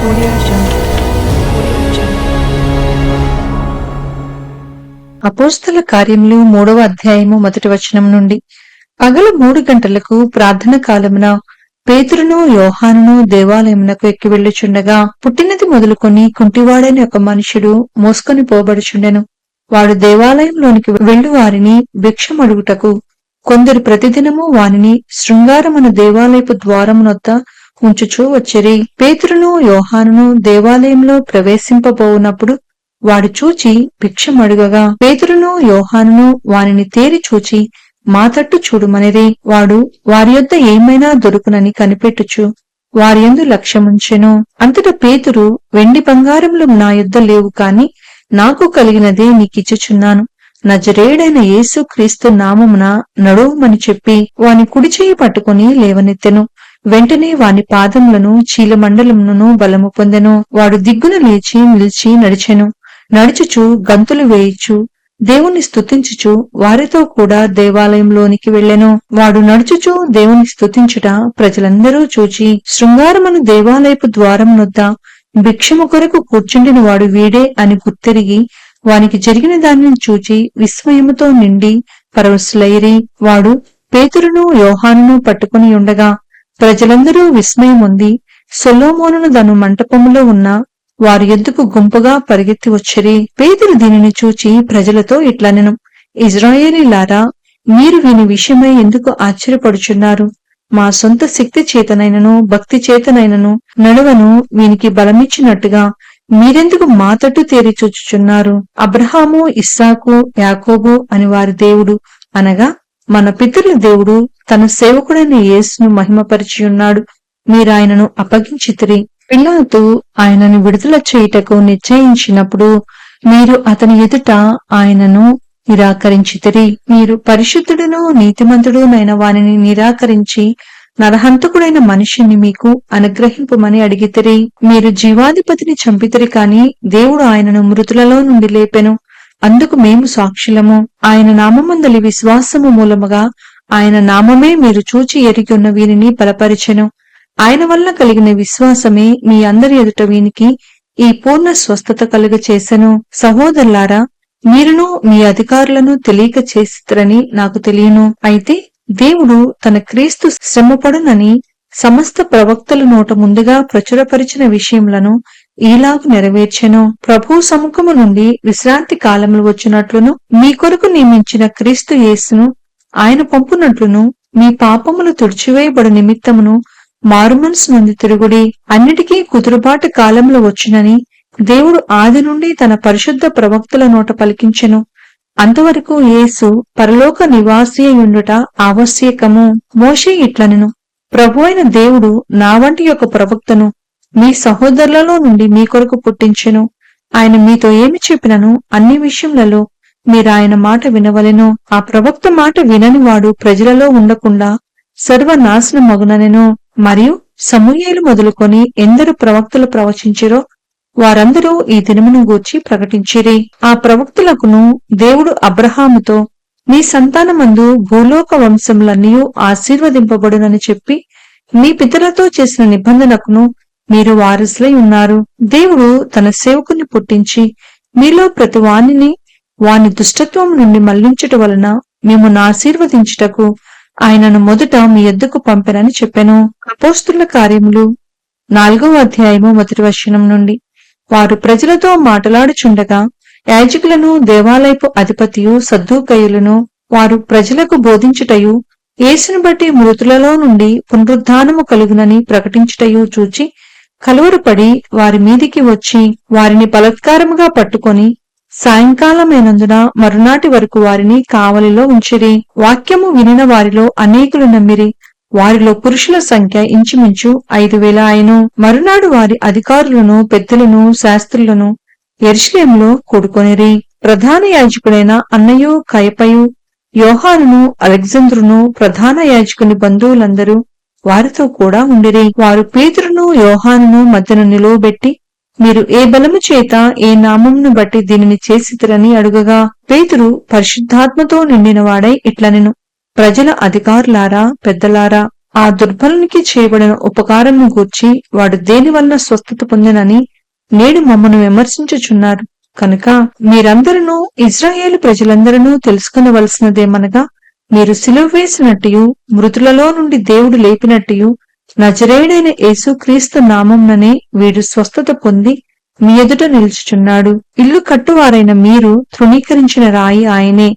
Audio Jungle. అపోస్తల కార్యములు 3వ అధ్యాయము 1వ వచనం నుండి. పగలు 3 గంటలకు ప్రార్థన కాలమున పేతురును యోహానును దేవాలయమునకు ఎక్కి వెళ్ళుచుండగా పుట్టినది మొదలుకొని కుంటివాడైన ఒక మనుషుడు మోసుకొని పోబడుచుండెను. వాడు దేవాలయంలోనికి వెళ్ళు వారిని భిక్షమడుగుటకు కొందరు ప్రతిదినము వానిని శృంగారమున దేవాలయపు ద్వారమునొద్ద ఉంచుచూ వచ్చిరి. పేతురును యోహానును దేవాలయంలో ప్రవేశింపబోవునప్పుడు వాడు చూచి భిక్షమడుగగా పేతురును యోహానును వానిని తేరి చూచి మా తట్టు చూడుమనిరి. వాడు వారి యొద్ద ఏమైనా దొరుకునని కనిపెట్టుచు వారి యందు లక్ష్యముంచెను. అంతటా పేతురు, వెండి బంగారములు నా యొద్ద లేవు కాని నాకు కలిగినదే నీకిచ్చుచున్నాను. నజరేయుడైన యేసు క్రీస్తు నామమున నడువుమని చెప్పి వాని కుడి చెయ్యి పట్టుకుని లేవనెత్తెను. వెంటనే వాని పాదములను చీలమండలమును బలము పొందెను. వాడు దిగ్గున లేచి నిలిచి నడిచెను. నడుచుచు గంతులు వేయిచు దేవుని స్తుతించుచు వారితో కూడా దేవాలయంలోనికి వెళ్ళెను. వాడు నడుచుచు దేవుని స్తుతించుట ప్రజలందరూ చూచి శృంగారమును దేవాలయపు ద్వారమునొద్ద భిక్షము కొరకు కూర్చుండిన వాడు వీడే అని గుర్తిరిగి వానికి జరిగిన దానిని చూచి విస్మయముతో నిండి పరవశులైరి. వాడు పేతురును యోహానును పట్టుకుని ఉండగా ప్రజలందరూ విస్మయముంది సొలొమోనును దను మంటపములో ఉన్న వారి యొద్దకు గుంపుగా పరిగెత్తి వచ్చిరి. పేతురు దీనిని చూచి ప్రజలతో ఇట్లనెను, ఇజ్రాయేలీలారా, మీరు వీని విషయమై ఎందుకు ఆశ్చర్యపడుచున్నారు? మా సొంత శక్తి చేతనైనను భక్తి చేతనైనను నడువను వీనికి బలమిచ్చినట్టుగా మీరెందుకు మా తట్టు తేరి చూచుచున్నారు? అబ్రహాము, ఇస్సాకు, యాకోబు అని వారి దేవుడు అనగా మన పితరుల దేవుడు తన సేవకుడైన యేసును మహిమపరిచియున్నాడు. మీరాయనను అప్పగించితిరి. పిలాతు ఆయనను విడుదల చేయుటకు నిశ్చయించినప్పుడు మీరు అతని ఎదుట ఆయనను నిరాకరించితిరి. మీరు పరిశుద్ధుడును నీతిమంతుడునైన వానిని నిరాకరించి నరహంతకుడైన మనిషిని మీకు అనుగ్రహింపమని అడిగితిరి. మీరు జీవాధిపతిని చంపితిరి కాని దేవుడు ఆయనను మృతులలో నుండి లేపెను. అందుకు మేము సాక్షులము. ఆయన నామమందలి విశ్వాసము మూలముగా ఆయన నామమే మీరు చూచి ఎరిగియున్న వీరిని బలపరిచెను. ఆయన వల్ల కలిగిన విశ్వాసమే మీ అందరి ఎదుట వీనికి ఈ పూర్ణ స్వస్థత కలుగ చేసెను. సహోదరులారా, మీరును మీ అధికారులను తెలియక చేసిరని నాకు తెలియను. అయితే దేవుడు తన క్రీస్తు శ్రమపడునని సమస్త ప్రవక్తల నోట ముందుగా ప్రచురపరిచిన విషయములను ఈలాగు నెరవేర్చెను. ప్రభు సముఖము నుండి విశ్రాంతి కాలములు వచ్చినట్లును మీ కొరకు నియమించిన క్రీస్తు యేసును ఆయన పంపునట్లును మీ పాపములు తుడిచివేయబడు నిమిత్తమును మారుమనసు నుండి తిరుగుడి. అన్నిటికీ కుదురుబాటు కాలంలో వచ్చునని దేవుడు ఆది నుండి తన పరిశుద్ధ ప్రవక్తల నోట పలికించెను. అంతవరకు యేసు పరలోక నివాసి అయ్యుండుట ఆవశ్యకము. మోషే ఇట్లనెను, ప్రభు అయిన దేవుడు నా వంటి ఒక ప్రవక్తను మీ సహోదరులలో నుండి మీ కొరకు పుట్టించెను. ఆయన మీతో ఏమి చెప్పినను అన్ని విషయములలో మీరాయన మాట వినవలెను. ఆ ప్రవక్త మాట వినని వాడు ప్రజలలో ఉండకుండా సర్వనాశనమగుననెను. మరియు సమూయేలు మొదలుకొని ఎందరు ప్రవక్తలు ప్రవచించిరో వారందరూ ఈ దినమును గూర్చి ప్రకటించిరి. ఆ ప్రవక్తలకును దేవుడు అబ్రహాముతో నీ సంతానమందు భూలోక వంశములన్నీ ఆశీర్వదింపబడునని చెప్పి మీ పితరులతో చేసిన నిబంధనకును మీరు వారసులై ఉన్నారు. దేవుడు తన సేవకుని పుట్టించి మీలో ప్రతి వాని దుష్టత్వం నుండి మళ్లించుట వలన మిమ్మును ఆశీర్వదించుటకు ఆయనను మొదట మీ యొద్దకు పంపెనని చెప్పెను. అపోస్తుల కార్యములు 4వ అధ్యాయము 1వ వచనం నుండి. వారు ప్రజలతో మాట్లాడుచుండగా యాజకులను దేవాలయపు అధిపతియు సద్దూకయ్యులను వారు ప్రజలకు బోధించుటయు యేసును బట్టి మృతులలో నుండి పునరుద్ధానము కలుగునని ప్రకటించుటయు చూచి కలవరపడి వారి మీదికి వచ్చి వారిని బలాత్కారముగా పట్టుకొని సాయంకాలమైనందున మరునాటి వరకు వారిని కావలిలో ఉంచిరి. వాక్యము వినిన వారిలో అనేకులు నమ్మిరి. వారిలో పురుషుల సంఖ్య ఇంచుమించు 5,000 అయను. మరునాడు వారి అధికారులను పెద్దలను శాస్త్రులను యెరూషలేములో కూడుకొనిరి. ప్రధాన యాజకుడైన అన్నయు కయపయు యోహానును అలెగ్జాంద్రును ప్రధాన యాజకుని బంధువులందరూ వారితో కూడా ఉండిరి. వారు పేతురును యోహానును మధ్యను నిలువబెట్టి మీరు ఏ బలము చేత ఏ నామమును బట్టి దీనిని చేసితిరని అడుగగా పేతురు పరిశుద్ధాత్మతో నిండినవాడై ఇట్లనెను, ప్రజల అధికారులారా, పెద్దలారా, ఆ దుర్బలునికి చేయబడిన ఉపకారమును గూర్చి వాడు దేని వలన స్వస్థత పొందెనని నేడు మమ్మను విమర్శించుచున్నారు. కనుక మీరందరూ ఇశ్రాయేలు ప్రజలందరూ తెలుసుకొనవలసినదేమనగా, మీరు సిలువ వేసినట్టు మృతులలో నుండి దేవుడు లేపినట్టు నజరేయుడైన యేసుక్రీస్తు నామముననే వీడు స్వస్థత పొంది మీ ఎదుట నిలుచుచున్నాడు. ఇల్లు కట్టువారైన మీరు తృణీకరించిన రాయి ఆయనే.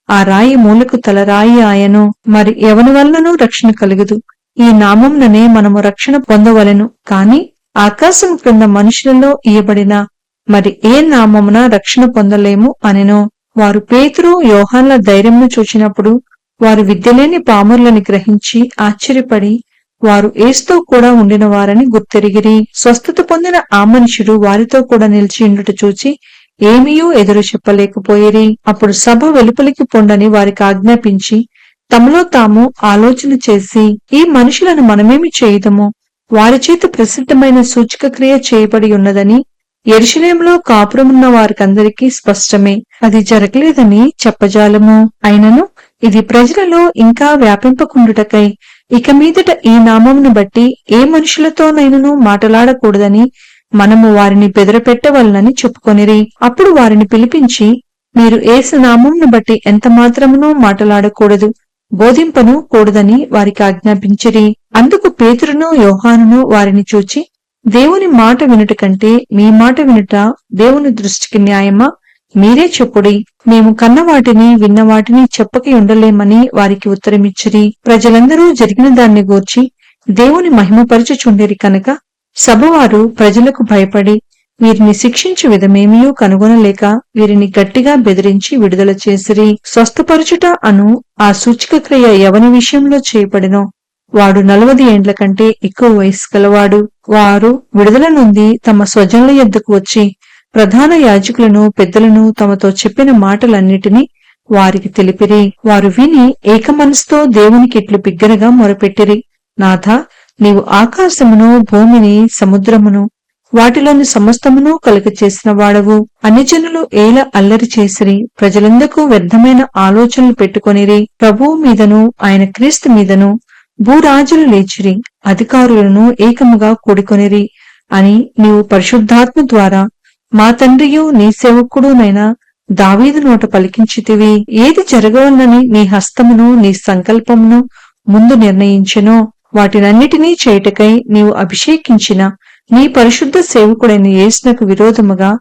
ఆ రాయి మూలకు తలరాయి ఆయను. మరి ఎవని వలననూ రక్షణ కలుగదు. ఈ నామముననే మనము రక్షణ పొందవలెను. కాని ఆకాశం క్రింద మనుషులలో ఇయ్యబడిన మరి ఏ నామమున రక్షణ పొందలేము అనెను. వారు పేతురు యోహాన్ల ధైర్యమును చూచినప్పుడు వారు విద్యలేని పామరులని గ్రహించి ఆశ్చర్యపడి వారు యేసుతో కూడా ఉండిన వారని గుర్తెరిగిరి. స్వస్థత పొందిన ఆ మనుషుడు వారితో కూడా నిలిచి ఉండుట చూచి ఏమీయూ ఎదురు చెప్పలేకపోయిరి. అప్పుడు సభ వెలుపలికి పొండని వారికి ఆజ్ఞాపించి తమలో తాము ఆలోచన చేసి, ఈ మనుషులను మనమేమి చేయుదము? వారి చేత ప్రసిద్ధమైన సూచక క్రియ చేయబడి ఉన్నదని యెరూషలేములో కాపురమున్న వారికందరికీ స్పష్టమే. అది జరగలేదని చెప్పజాలము. అయినను ఇది ప్రజలలో ఇంకా వ్యాపింపకుండుటకై ఇక మీదట ఈ నామమును బట్టి ఏ మనుషులతోనైనను మాటలాడకూడదని మనము వారిని బెదరపెట్టవలనని చెప్పుకొనిరి. అప్పుడు వారిని పిలిపించి, మీరు యేసు నామమును బట్టి ఎంత మాత్రమునూ మాటలాడకూడదు, బోధింపను కూడదని వారికి ఆజ్ఞాపించిరి. అందుకు పేతురును యోహానును వారిని చూచి, దేవుని మాట వినుట కంటే మీ మాట వినుట దేవుని దృష్టికి న్యాయమా? మీరే చెప్పుడి. మేము కన్నవాటిని విన్నవాటిని చెప్పక ఉండలేమని వారికి ఉత్తరమిచ్చిరి. ప్రజలందరూ జరిగిన దాన్ని గూర్చి దేవుని మహిమపరచుచుండిరి కనుక సభవారు ప్రజలకు భయపడి వీరిని శిక్షించు విధమేమియూ కనుగొనలేక వీరిని గట్టిగా బెదిరించి విడుదల చేసిరి. స్వస్థపరచుట అను ఆ సూచక క్రియ ఎవని విషయంలో చేయబడినో వాడు 40 ఏండ్ల కంటే ఎక్కువ వయస్సు గలవాడు. వారు విడుదల నుండి తమ స్వజనుల యొద్దకు వచ్చి ప్రధాన యాజకులను పెద్దలను తమతో చెప్పిన మాటలన్నిటినీ వారికి తెలిపిరి. వారు విని ఏక మనసుతో దేవునికి ఇట్లు బిగ్గరగా మొరపెట్టిరి, నాథా, నీవు ఆకాశమును భూమిని సముద్రమును వాటిలోని సమస్తమును కలుగ చేసిన వాడవు. అన్ని జనులు ఏల అల్లరి చేసిరి, ప్రజలందరూ వ్యర్థమైన ఆలోచనలు పెట్టుకొనిరి. ప్రభువు మీదను ఆయన క్రీస్తు మీదను భూరాజులు లేచిరి, అధికారులను ఏకముగా కూడుకొనిరి అని నీవు పరిశుద్ధాత్మ ద్వారా మా తండ్రియు నీ సేవకుడునైన దావీదు నోట పలికించితివి. ఏది జరగవలనని నీ హస్తమును నీ సంకల్పమును ముందు నిర్ణయించెనో వాటినన్నిటినీ చేయుటకై నీవు అభిషేకించిన నీ పరిశుద్ధ సేవకుడైన యేసునకు విరోధముగా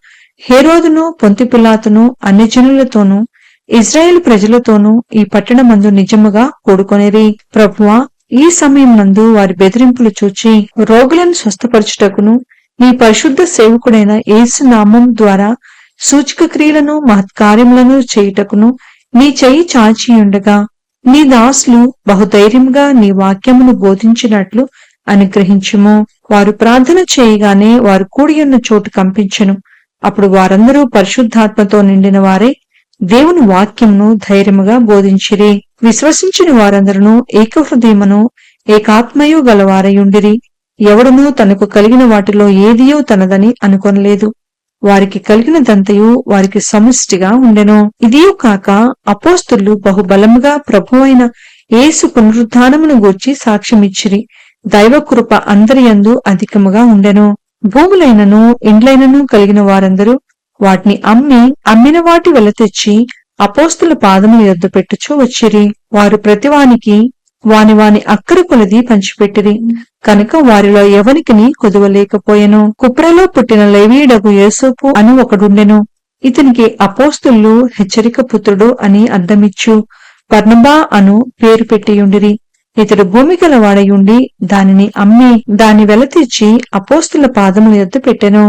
హేరోదును పొంతిపిలాతును అన్ని జనులతోనూ ఇశ్రాయేలు ప్రజలతోనూ ఈ పట్టణమందు నిజముగా కూడుకొనిరి. ప్రభువా, ఈ సమయం నందు వారి బెదిరింపులు చూచి రోగులను స్వస్థపరచుటకును నీ పరిశుద్ధ సేవకుడైన యేసు నామం ద్వారా సూచక క్రియలను మహత్కార్యములను చేయుటకును నీ చెయ్యి చాచియుండగా నీ దాసులు బహుధైర్యంగా నీ వాక్యమును బోధించినట్లు అనుగ్రహించుము. వారు ప్రార్థన చేయగానే వారు కూడియున్న చోటు కంపించెను. అప్పుడు వారందరూ పరిశుద్ధాత్మతో నిండిన వారే దేవుని వాక్యమును ధైర్యముగా బోధించిరి. విశ్వసించిన వారందరూ ఏకహృదయమును ఏకాత్మయు గలవారయుండిరి. ఎవడునూ తనకు కలిగిన వాటిలో ఏదియో తనదని అనుకొనలేదు. వారికి కలిగినదంతయు వారికి సమిష్టిగా ఉండెను. ఇదియు కాక అపోస్తలులు బహుబలముగా ప్రభువైన యేసు పునరుద్ధానమును గూర్చి సాక్ష్యమిచ్చిరి. దైవకృప అందరి యందు అధికముగా ఉండెను. భూములైనను ఇండ్లైనను కలిగిన వారందరూ వాటిని అమ్మిన వాటి వెల తెచ్చి అపోస్తల పాదముల యొద్ద పెట్టుచూ వచ్చిరి. వారు ప్రతివానికి వాని అక్కర కొలది పంచిపెట్టిరి. కనుక వారిలో ఎవనికిని కొదువలేకపోయెను. కుప్రలో పుట్టిన లేవీయుడగు యోసేపు అని ఒకడుండెను. ఇతనికి అపోస్తలులు హెచ్చరిక పుత్రుడు అని అర్థమిచ్చు బర్నబా అను పేరు పెట్టియుండిరి. ఇతడు భూమి గలవాడయుండి దానిని అమ్మి దాని వెల తెచ్చి అపోస్తల పాదముల యొద్ద పెట్టెను.